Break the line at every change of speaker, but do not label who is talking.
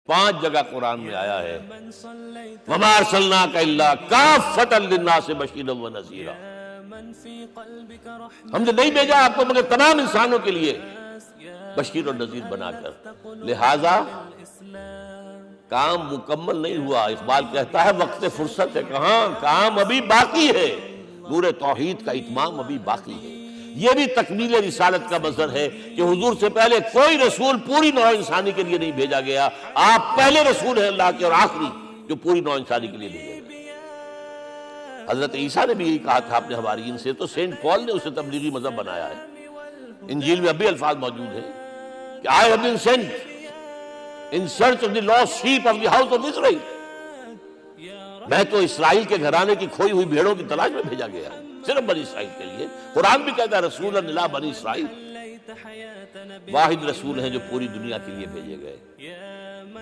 5 जगह कुरान में आया है, वमा अरसलनाका इल्ला काफ़्फतन लिन्नास बशीरन व नज़ीरा, हमने नहीं भेजा आपको मगर तमाम इंसानों के लिए बशीर और नज़ीर बनाकर। लिहाजा काम मुकम्मल नहीं हुआ। इकबाल कहता है वक्त फुर्सत है कहाँ, काम अभी बाकी है, नूरे तौहीद का इत्माम अभी बाकी है। यह भी तकमील रिसालत का मंजर है कि हुजूर से पहले कोई रसूल पूरी नौ इंसानी के लिए नहीं भेजा गया। आप पहले रसूल हैं अल्लाह के और आखिरी जो पूरी नौ इंसानी के लिए भेजे गए। हजरत ईसा ने भी यही कहा था अपने हवारियीन से, तो सेंट पॉल ने उसे तबलीगी मजहब बनाया है। इंजील में अभी अल्फाज मौजूद है कि I have been sent in search of the lost sheep of the house of Israel, मैं तो इसराइल के घराने की खोई हुई भेड़ों की तलाश में भेजा गया हूं, सिर्फ बनी इसराइल के लिए। कुरान भी कहता है रसूलन इला बनी इसराइल, वाहिद रसूल हैं जो पूरी दुनिया के लिए भेजे गए।